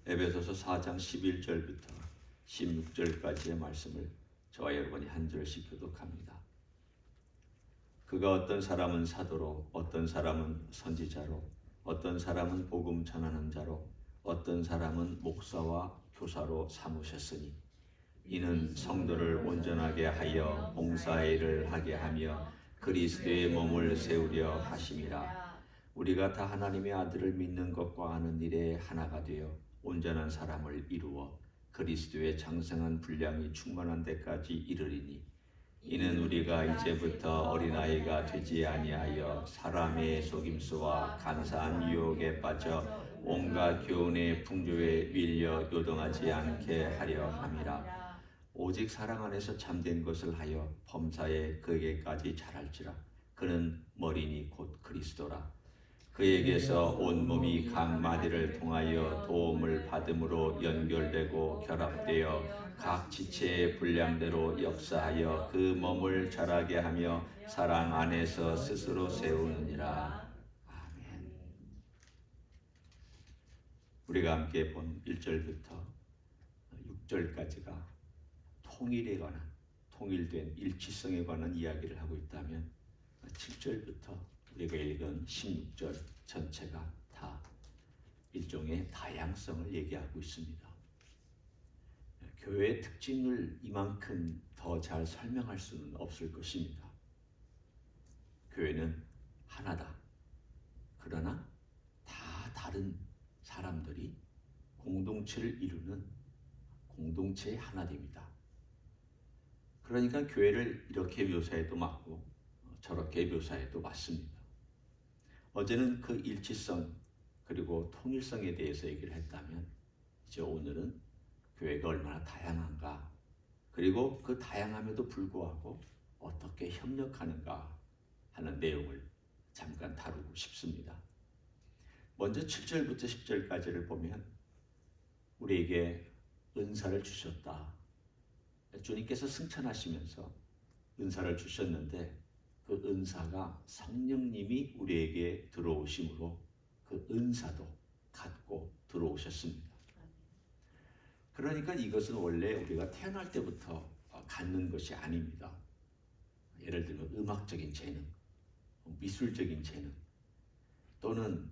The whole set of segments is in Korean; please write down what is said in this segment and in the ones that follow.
에베소서 4장 11절부터 16절까지의 말씀을 저와 여러분이 한 절씩 교독합니다. 그가 어떤 사람은 사도로, 어떤 사람은 선지자로, 어떤 사람은 복음 전하는 자로, 어떤 사람은 목사와 교사로 삼으셨으니 이는 성도를 온전하게 하여 봉사일을 하게 하며 그리스도의 몸을 세우려 하심이라. 우리가 다 하나님의 아들을 믿는 것과 아는 일에 하나가 되어 온전한 사람을 이루어 그리스도의 장성한 분량이 충만한 데까지 이르리니 이는 우리가 이제부터 어린아이가 되지 아니하여 사람의 속임수와 간사한 유혹에 빠져 온갖 교훈의 풍조에 밀려 요동하지 않게 하려 함이라. 오직 사랑 안에서 참된 것을 하여 범사에 그에게까지 자랄지라. 그는 머리니 곧 그리스도라. 그에게서 온 몸이 각 마디를 통하여 도움을 받음으로 연결되고 결합되어 각 지체의 분량대로 역사하여 그 몸을 자라게 하며 사랑 안에서 스스로 세우느니라. 아멘. 우리가 함께 본 1절부터 6절까지가 통일에 관한, 통일된 일치성에 관한 이야기를 하고 있다면 7절부터 우리가 읽은 16절 전체가 다 일종의 다양성을 얘기하고 있습니다. 교회의 특징을 이만큼 더 잘 설명할 수는 없을 것입니다. 교회는 하나다. 그러나 다 다른 사람들이 공동체를 이루는 공동체의 하나됨이다. 그러니까 교회를 이렇게 묘사해도 맞고 저렇게 묘사해도 맞습니다. 어제는 그 일치성 그리고 통일성에 대해서 얘기를 했다면 이제 오늘은 교회가 얼마나 다양한가, 그리고 그 다양함에도 불구하고 어떻게 협력하는가 하는 내용을 잠깐 다루고 싶습니다. 먼저 7절부터 10절까지를 보면 우리에게 은사를 주셨다. 주님께서 승천하시면서 은사를 주셨는데 그 은사가 성령님이 우리에게 들어오심으로 그 은사도 갖고 들어오셨습니다. 그러니까 이것은 원래 우리가 태어날 때부터 갖는 것이 아닙니다. 예를 들면 음악적인 재능, 미술적인 재능, 또는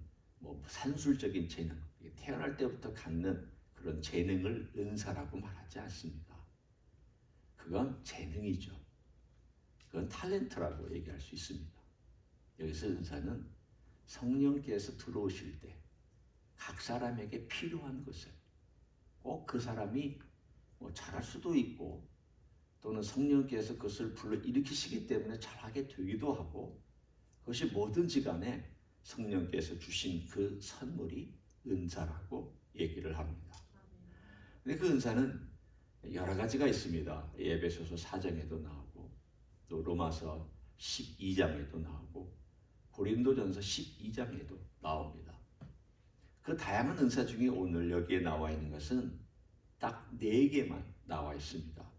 산술적인 재능, 태어날 때부터 갖는 그런 재능을 은사라고 말하지 않습니다. 그건 재능이죠. 그건 탤런트라고 얘기할 수 있습니다. 여기서 은사는 성령께서 들어오실 때 각 사람에게 필요한 것을 꼭 그 사람이 잘할 수도 있고 또는 성령께서 그것을 불러일으키시기 때문에 잘하게 되기도 하고, 그것이 뭐든지 간에 성령께서 주신 그 선물이 은사라고 얘기를 합니다. 근데 그 은사는 여러 가지가 있습니다. 에베소서 4장에도 나오고 또 로마서 12장에도 나오고 고린도전서 12장에도 나옵니다. 그 다양한 은사 중에 오늘 여기에 나와 있는 것은 딱 4개만 나와 있습니다.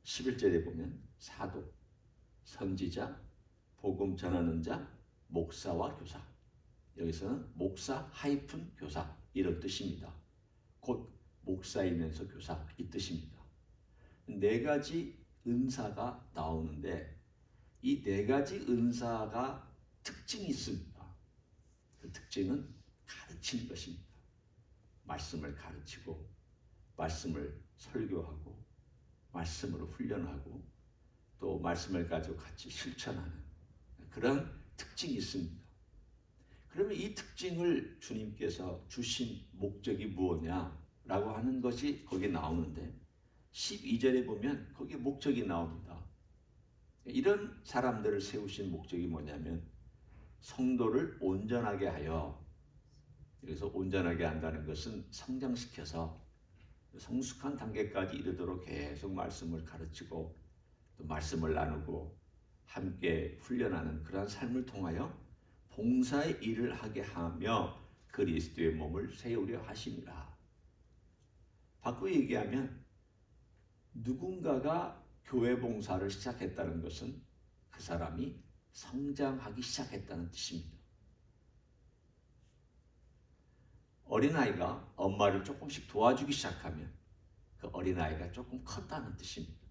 11절에 보면 사도, 선지자, 복음 전하는 자, 목사와 교사. 여기서는 목사 하이픈 교사 이런 뜻입니다. 곧 목사이면서 교사 이 뜻입니다. 4가지 은사가 나오는데 이 4가지 은사가 특징이 있습니다. 그 특징은 가르치는 것입니다. 말씀을 가르치고 말씀을 설교하고 말씀으로 훈련하고 또 말씀을 가지고 같이 실천하는 그런 특징이 있습니다. 그러면 이 특징을 주님께서 주신 목적이 무엇냐라고 하는 것이 거기에 나오는데 12절에 보면 거기에 목적이 나옵니다. 이런 사람들을 세우신 목적이 뭐냐면 성도를 온전하게 하여, 여기서 온전하게 한다는 것은 성장시켜서 성숙한 단계까지 이르도록 계속 말씀을 가르치고 또 말씀을 나누고 함께 훈련하는 그러한 삶을 통하여 봉사의 일을 하게 하며 그리스도의 몸을 세우려 하심이라. 바꾸어 얘기하면 누군가가 교회 봉사를 시작했다는 것은 그 사람이 성장하기 시작했다는 뜻입니다. 어린아이가 엄마를 조금씩 도와주기 시작하면 그 어린아이가 조금 컸다는 뜻입니다.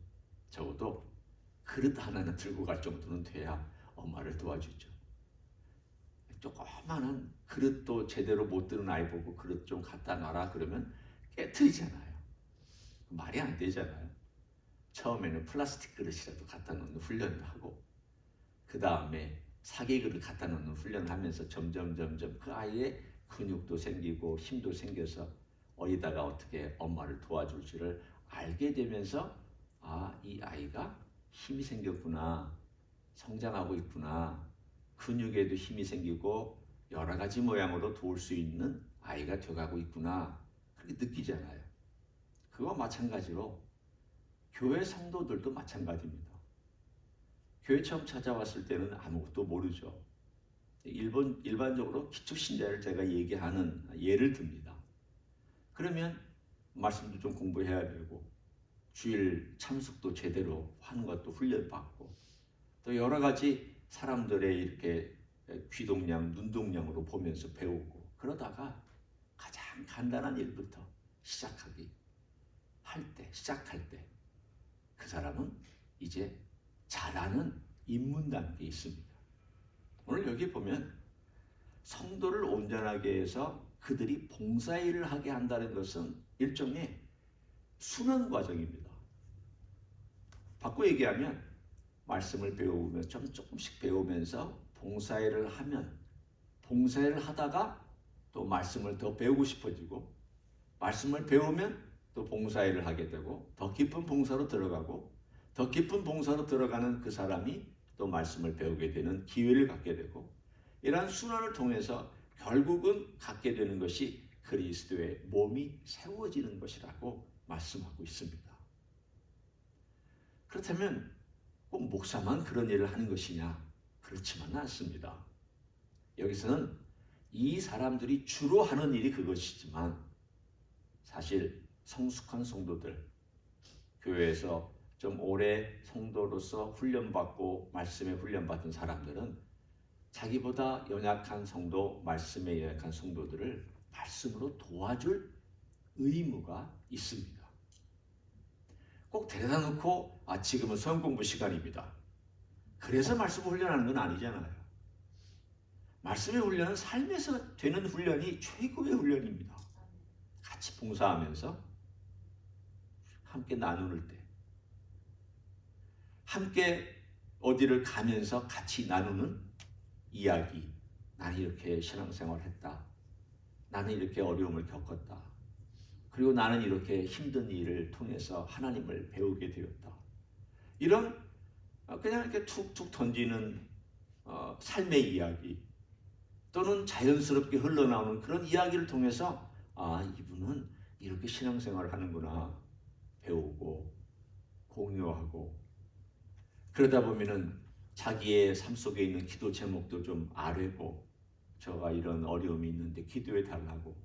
적어도 그릇 하나는 들고 갈 정도는 돼야 엄마를 도와주죠. 조그마한 그릇도 제대로 못 드는 아이 보고 그릇 좀 갖다 놔라 그러면 깨트리잖아요. 말이 안 되잖아요. 처음에는 플라스틱 그릇이라도 갖다 놓는 훈련을 하고 그 다음에 사기 그릇 갖다 놓는 훈련을 하면서 점점 그 아이의 근육도 생기고 힘도 생겨서 어디다가 어떻게 엄마를 도와줄지를 알게 되면서 이 아이가 힘이 생겼구나, 성장하고 있구나, 근육에도 힘이 생기고 여러 가지 모양으로 도울 수 있는 아이가 되어가고 있구나 그렇게 느끼잖아요. 그와 마찬가지로 교회 성도들도 마찬가지입니다. 교회 처음 찾아왔을 때는 아무것도 모르죠. 일반적으로 기초신자를 제가 얘기하는 예를 듭니다. 그러면 말씀도 좀 공부해야 되고 주일 참석도 제대로 하는 것도 훈련받고 또 여러 가지 사람들의 이렇게 귀동량, 눈동량으로 보면서 배우고 그러다가 가장 간단한 일부터 시작할 때 그 사람은 이제 잘하는 입문 단계에 있습니다. 오늘 여기 보면 성도를 온전하게 해서 그들이 봉사일을 하게 한다는 것은 일종의 순환 과정입니다. 바꿔 얘기하면 말씀을 배우면 조금씩 배우면서 봉사일을 하면 봉사일을 하다가 또 말씀을 더 배우고 싶어지고 말씀을 배우면 또 봉사일을 하게 되고 더 깊은 봉사로 들어가고 더 깊은 봉사로 들어가는 그 사람이 또 말씀을 배우게 되는 기회를 갖게 되고 이러한 순환을 통해서 결국은 갖게 되는 것이 그리스도의 몸이 세워지는 것이라고 말씀하고 있습니다. 그렇다면 꼭 목사만 그런 일을 하는 것이냐? 그렇지만은 않습니다. 여기서는 이 사람들이 주로 하는 일이 그것이지만 사실 성숙한 성도들, 교회에서 좀 오래 성도로서 훈련받고 말씀에 훈련받은 사람들은 자기보다 연약한 성도, 말씀에 연약한 성도들을 말씀으로 도와줄 의무가 있습니다. 꼭 데려다 놓고 지금은 성경 공부 시간입니다. 그래서 말씀을 훈련하는 건 아니잖아요. 말씀의 훈련은 삶에서 되는 훈련이 최고의 훈련입니다. 같이 봉사하면서 함께 나누는 때 함께 어디를 가면서 같이 나누는 이야기 나는 이렇게 신앙생활을 했다. 나는 이렇게 어려움을 겪었다. 그리고 나는 이렇게 힘든 일을 통해서 하나님을 배우게 되었다. 이런 그냥 이렇게 툭툭 던지는 삶의 이야기 또는 자연스럽게 흘러나오는 그런 이야기를 통해서 이분은 이렇게 신앙생활을 하는구나 배우고 공유하고 그러다 보면은 자기의 삶 속에 있는 기도 제목도 좀 아뢰고 저가 이런 어려움이 있는데 기도해 달라고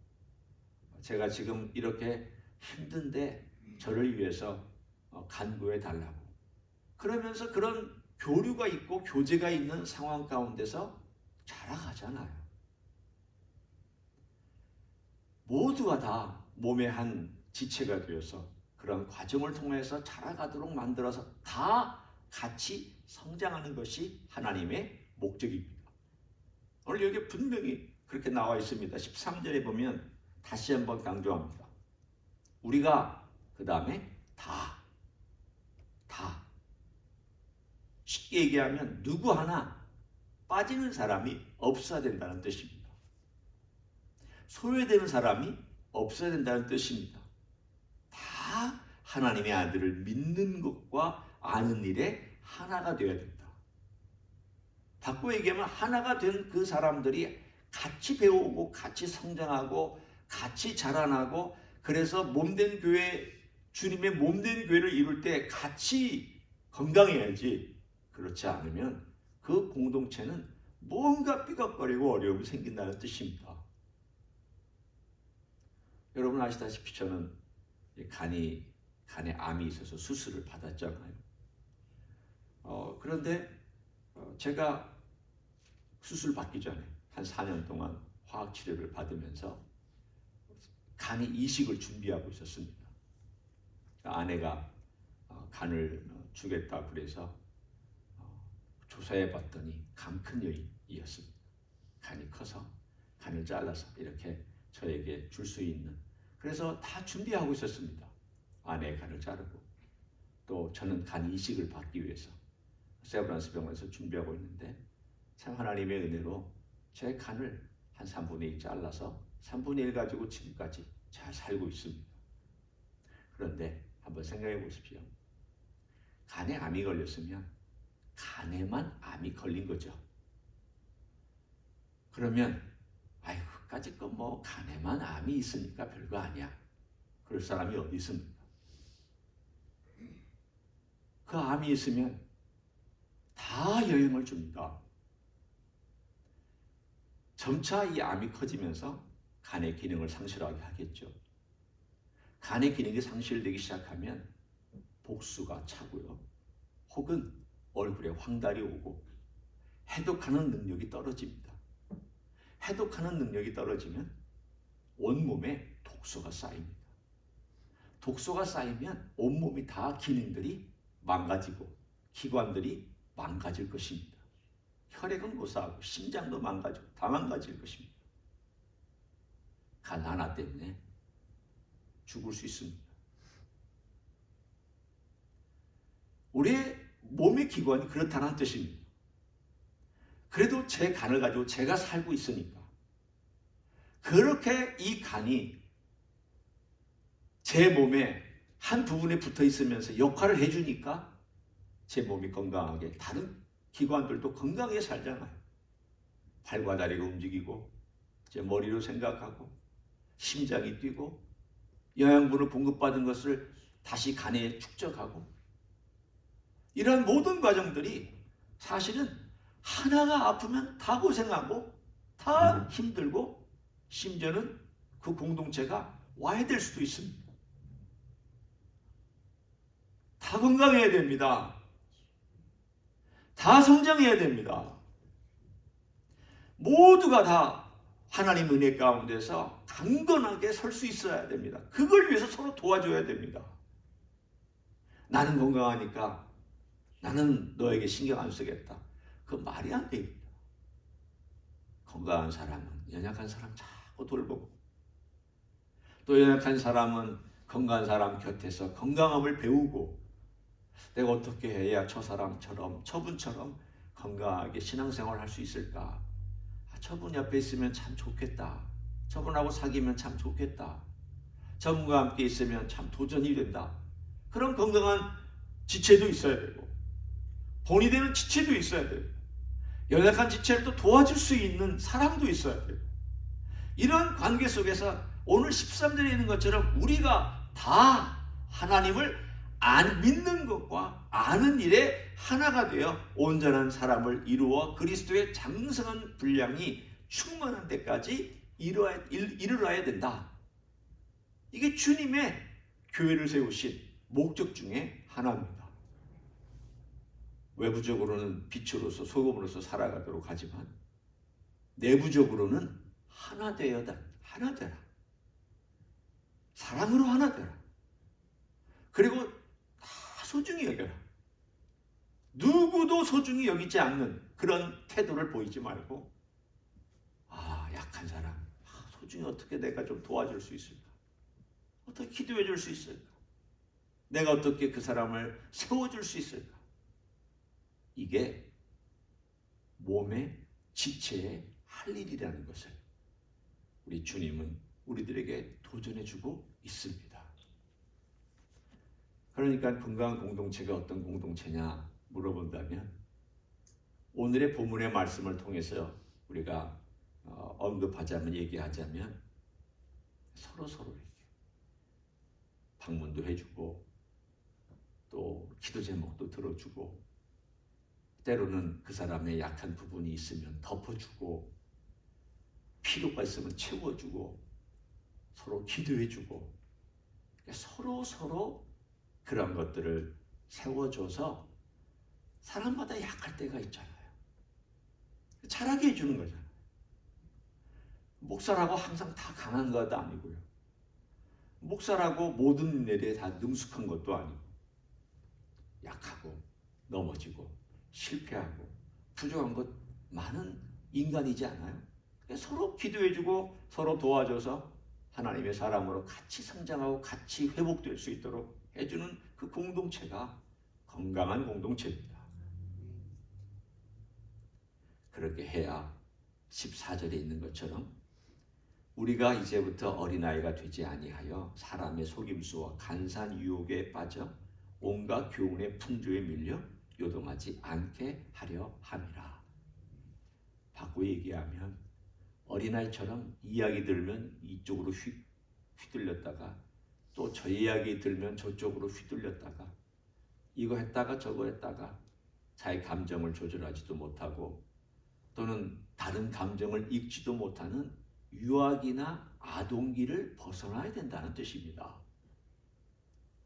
제가 지금 이렇게 힘든데 저를 위해서 간구해 달라고 그러면서 그런 교류가 있고 교제가 있는 상황 가운데서 자라가잖아요. 모두가 다 몸의 한 지체가 되어서 그런 과정을 통해서 자라가도록 만들어서 다 같이 성장하는 것이 하나님의 목적입니다. 오늘 여기 분명히 그렇게 나와 있습니다. 13절에 보면 다시 한번 강조합니다. 우리가 그 다음에 다 쉽게 얘기하면 누구 하나 빠지는 사람이 없어야 된다는 뜻입니다. 소외되는 사람이 없어야 된다는 뜻입니다. 다 하나님의 아들을 믿는 것과 아는 일에 하나가 되어야 된다. 바꿔 얘기하면 하나가 된 그 사람들이 같이 배우고 같이 성장하고 같이 자라나고 그래서 몸된 교회 주님의 몸된 교회를 이룰 때 같이 건강해야지. 그렇지 않으면 그 공동체는 뭔가 삐걱거리고 어려움이 생긴다는 뜻입니다. 여러분 아시다시피 저는 간에 암이 있어서 수술을 받았잖아요. 그런데 제가 수술 받기 전에 한 4년 동안 화학 치료를 받으면서 간이 이식을 준비하고 있었습니다. 아내가 간을 주겠다 그래서 조사해 봤더니 간 큰 여인이었습니다. 간이 커서 간을 잘라서 이렇게 저에게 줄 수 있는, 그래서 다 준비하고 있었습니다. 아내의 간을 자르고 또 저는 간 이식을 받기 위해서 세브란스 병원에서 준비하고 있는데, 참 하나님의 은혜로 제 간을 한 3분의 1 잘라서 3분의 1 가지고 지금까지 잘 살고 있습니다. 그런데 한번 생각해 보십시오. 간에 암이 걸렸으면 간에만 암이 걸린 거죠. 그러면 아이고, 까짓 거 뭐 간에만 암이 있으니까 별거 아니야, 그럴 사람이 어디 있습니까? 그 암이 있으면 다 영향을 줍니다. 점차 이 암이 커지면서 간의 기능을 상실하게 하겠죠. 간의 기능이 상실되기 시작하면 복수가 차고요. 혹은 얼굴에 황달이 오고 해독하는 능력이 떨어집니다. 해독하는 능력이 떨어지면 온몸에 독소가 쌓입니다. 독소가 쌓이면 온몸이 다 기능들이 망가지고 기관들이 망가질 것입니다. 혈액은 고사하고 심장도 망가지고 다 망가질 것입니다. 간 하나 때문에 죽을 수 있습니다. 우리의 몸의 기관이 그렇다는 뜻입니다. 그래도 제 간을 가지고 제가 살고 있으니까, 그렇게 이 간이 제 몸의 한 부분에 붙어 있으면서 역할을 해주니까 제 몸이 건강하게, 다른 기관들도 건강하게 살잖아요. 팔과 다리가 움직이고 제 머리로 생각하고 심장이 뛰고 영양분을 공급받은 것을 다시 간에 축적하고, 이런 모든 과정들이 사실은 하나가 아프면 다 고생하고 다 힘들고 심지어는 그 공동체가 와야 될 수도 있습니다. 다 건강해야 됩니다. 다 성장해야 됩니다. 모두가 다 하나님 은혜 가운데서 강건하게 설 수 있어야 됩니다. 그걸 위해서 서로 도와줘야 됩니다. 나는 건강하니까 나는 너에게 신경 안 쓰겠다, 그 말이 안 됩니다. 건강한 사람은 연약한 사람 자꾸 돌보고, 또 연약한 사람은 건강한 사람 곁에서 건강함을 배우고, 내가 어떻게 해야 저 사람처럼, 저분처럼 건강하게 신앙생활을 할 수 있을까? 저분 옆에 있으면 참 좋겠다. 저분하고 사귀면 참 좋겠다. 저분과 함께 있으면 참 도전이 된다. 그런 건강한 지체도 있어야 되고, 본이 되는 지체도 있어야 되고, 연약한 지체를 또 도와줄 수 있는 사람도 있어야 되고, 이런 관계 속에서 오늘 13절에 있는 것처럼 우리가 다 하나님을 안 믿는 것과 아는 일에 하나가 되어 온전한 사람을 이루어 그리스도의 장성한 분량이 충만한 데까지 이르러야 된다. 이게 주님의 교회를 세우신 목적 중에 하나입니다. 외부적으로는 빛으로서 소금으로서 살아가도록 하지만 내부적으로는 하나 되어다. 하나 되라. 사랑으로 하나 되라. 그리고 다 소중히 여겨라. 누구도 소중히 여기지 않는 그런 태도를 보이지 말고, 약한 사람 소중히 어떻게 내가 좀 도와줄 수 있을까? 어떻게 기도해 줄 수 있을까? 내가 어떻게 그 사람을 세워줄 수 있을까? 이게 몸의 지체의 할 일이라는 것을 우리 주님은 우리들에게 도전해주고 있습니다. 그러니까 건강한 공동체가 어떤 공동체냐 물어본다면, 오늘의 본문의 말씀을 통해서 우리가 언급하자면, 얘기하자면 서로 이렇게 방문도 해주고 또 기도 제목도 들어주고, 때로는 그 사람의 약한 부분이 있으면 덮어주고, 필요가 있으면 채워주고, 서로 기도해주고, 서로 그런 것들을 세워줘서 사람마다 약할 때가 있잖아요. 잘하게 해주는 거잖아요. 목사라고 항상 다 강한 것도 아니고요. 목사라고 모든 일에 다 능숙한 것도 아니고 약하고 넘어지고 실패하고 부족한 것 많은 인간이지 않아요? 서로 기도해주고 서로 도와줘서 하나님의 사람으로 같이 성장하고 같이 회복될 수 있도록 해주는 그 공동체가 건강한 공동체입니다. 그렇게 해야 14절에 있는 것처럼 우리가 이제부터 어린아이가 되지 아니하여 사람의 속임수와 간사한 유혹에 빠져 온갖 교훈의 풍조에 밀려 요동하지 않게 하려 함이라. 바꾸어 얘기하면 어린아이처럼 이야기 들으면 이쪽으로 휘둘렸다가 또 저 이야기 들으면 저쪽으로 휘둘렸다가 이거 했다가 저거 했다가 자기 감정을 조절하지도 못하고 또는 다른 감정을 읽지도 못하는 유아기나 아동기를 벗어나야 된다는 뜻입니다.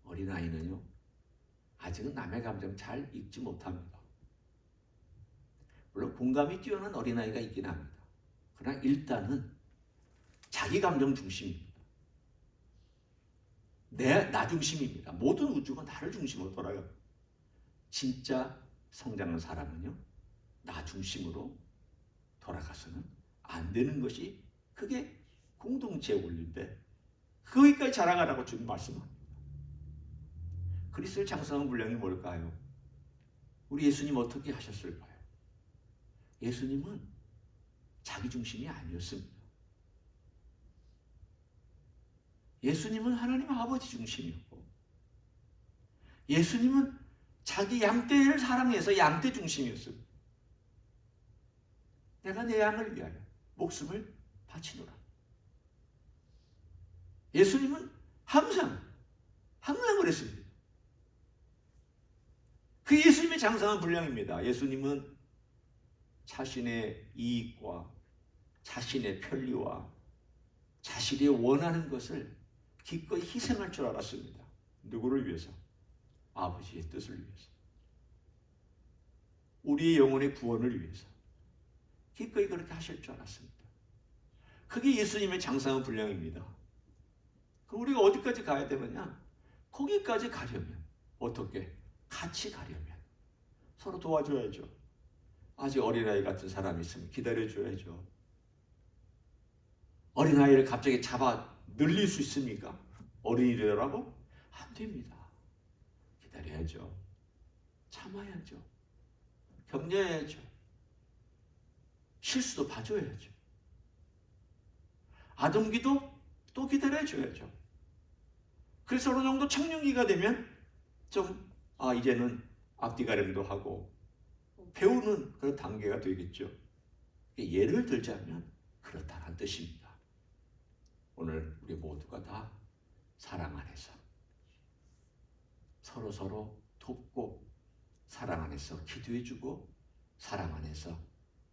어린아이는요, 아직은 남의 감정 잘 읽지 못합니다. 물론 공감이 뛰어난 어린아이가 있긴 합니다. 그러나 일단은 자기 감정 중심입니다. 나 중심입니다. 모든 우주가 나를 중심으로 돌아갑니다. 진짜 성장한 사람은요, 나 중심으로 돌아가서는 안 되는 것이 그게 공동체의 원리인데 거기까지 자라가라고 주님 말씀합니다. 그리스도의 장성한 분량이 뭘까요? 우리 예수님 어떻게 하셨을까요? 예수님은 자기 중심이 아니었습니다. 예수님은 하나님 아버지 중심이었고 예수님은 자기 양떼를 사랑해서 양떼 중심이었습니다. 내가 내 양을 위하여 목숨을 바치노라. 예수님은 항상 그랬습니다. 그 예수님의 장성한 분량입니다. 예수님은 자신의 이익과 자신의 편리와 자신이 원하는 것을 기꺼이 희생할 줄 알았습니다. 누구를 위해서? 아버지의 뜻을 위해서. 우리의 영혼의 구원을 위해서. 기꺼이 그렇게 하실 줄 알았습니다. 그게 예수님의 장성한 분량입니다. 그럼 우리가 어디까지 가야 되느냐? 거기까지 가려면 어떻게? 같이 가려면 서로 도와줘야죠. 아직 어린아이 같은 사람이 있으면 기다려줘야죠. 어린아이를 갑자기 잡아 늘릴 수 있습니까? 어린이라고? 안 됩니다. 기다려야죠. 참아야죠. 격려해야죠. 실수도 봐줘야죠. 아동기도 또 기다려줘야죠. 그래서 어느 정도 청년기가 되면 좀 이제는 앞뒤 가림도 하고 배우는 그런 단계가 되겠죠. 예를 들자면 그렇다는 뜻입니다. 오늘 우리 모두가 다 사랑 안에서 서로 돕고 사랑 안에서 기도해주고 사랑 안에서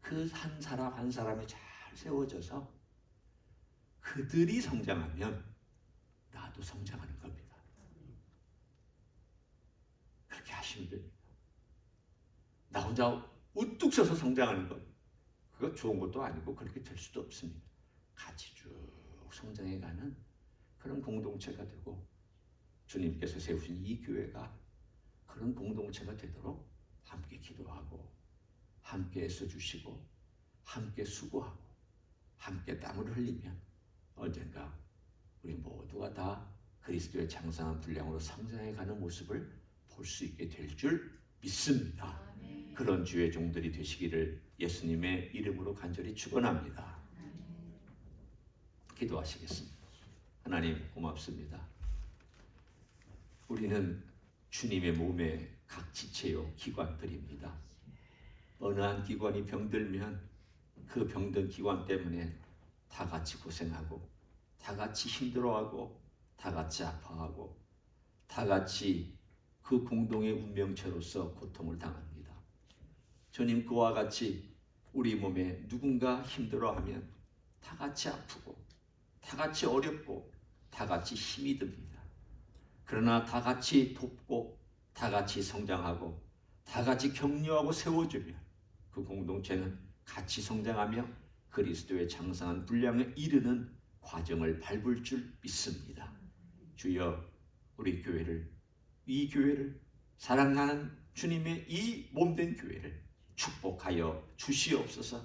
그 한 사람 한 사람이 잘 세워져서 그들이 성장하면 나도 성장하는 겁니다. 그렇게 하시면 됩니다. 나 혼자 우뚝 서서 성장하는 것, 그거 좋은 것도 아니고 그렇게 될 수도 없습니다. 같이 쭉 성장해가는 그런 공동체가 되고 주님께서 세우신 이 교회가 그런 공동체가 되도록 함께 기도하고 함께 애써주시고 함께 수고하고 함께 땀을 흘리면 언젠가 우리 모두가 다 그리스도의 장성한 분량으로 성장해가는 모습을 볼 수 있게 될 줄 믿습니다. 그런 주의 종들이 되시기를 예수님의 이름으로 간절히 축원합니다. 기도하시겠습니다. 하나님 고맙습니다. 우리는 주님의 몸의 각 지체요 기관들입니다. 어느 한 기관이 병들면 그 병든 기관 때문에 다 같이 고생하고 다 같이 힘들어하고 다 같이 아파하고 다 같이 그 공동의 운명체로서 고통을 당합니다. 주님 그와 같이 우리 몸에 누군가 힘들어하면 다 같이 아프고 다 같이 어렵고 다 같이 힘이 듭니다. 그러나 다 같이 돕고 다 같이 성장하고 다 같이 격려하고 세워주면 그 공동체는 같이 성장하며 그리스도의 장성한 분량에 이르는 과정을 밟을 줄 믿습니다. 주여 우리 교회를, 이 교회를, 사랑하는 주님의 이 몸된 교회를 축복하여 주시옵소서.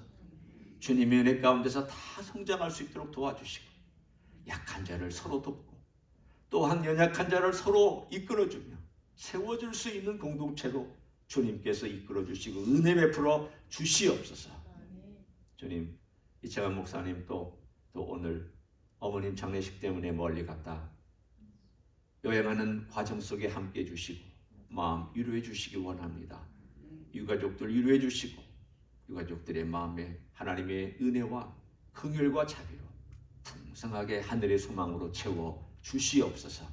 주님의 은혜 가운데서 다 성장할 수 있도록 도와주시고 약한 자를 서로 돕고 또한 연약한 자를 서로 이끌어주며 세워줄 수 있는 공동체로 주님께서 이끌어주시고 은혜 베풀어 주시옵소서. 주님, 이창환 목사님 또 오늘 어머님 장례식 때문에 멀리 갔다 여행하는 과정 속에 함께 해주시고 마음 위로해 주시기 원합니다. 유가족들 위로해 주시고 유가족들의 마음에 하나님의 은혜와 긍휼과 자비로 풍성하게 하늘의 소망으로 채워 주시옵소서.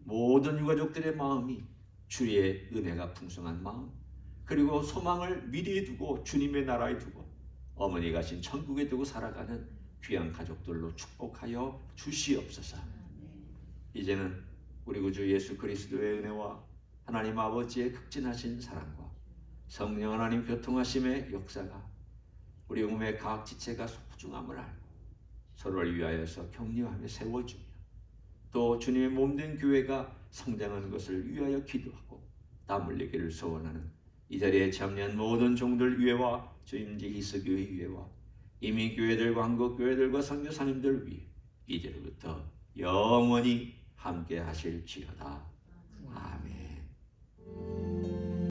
모든 유가족들의 마음이 주의 은혜가 풍성한 마음, 그리고 소망을 미리에 두고 주님의 나라에 두고 어머니 가신 천국에 두고 살아가는 귀한 가족들로 축복하여 주시옵소서. 이제는 우리 구주 예수 그리스도의 은혜와 하나님 아버지의 극진하신 사랑과 성령 하나님 교통하심의 역사가 우리 몸의 각 지체가 소중함을 알고 서로를 위하여서 격려하며 세워주며 또 주님의 몸된 교회가 성장하는 것을 위하여 기도하고 땀 흘리기를 소원하는 이 자리에 참여한 모든 종들 위해와 주임지 희스교회 위해와 이민교회들과 한국교회들과 선교사님들 위해 이제로부터 영원히 함께 하실지어다. 아멘.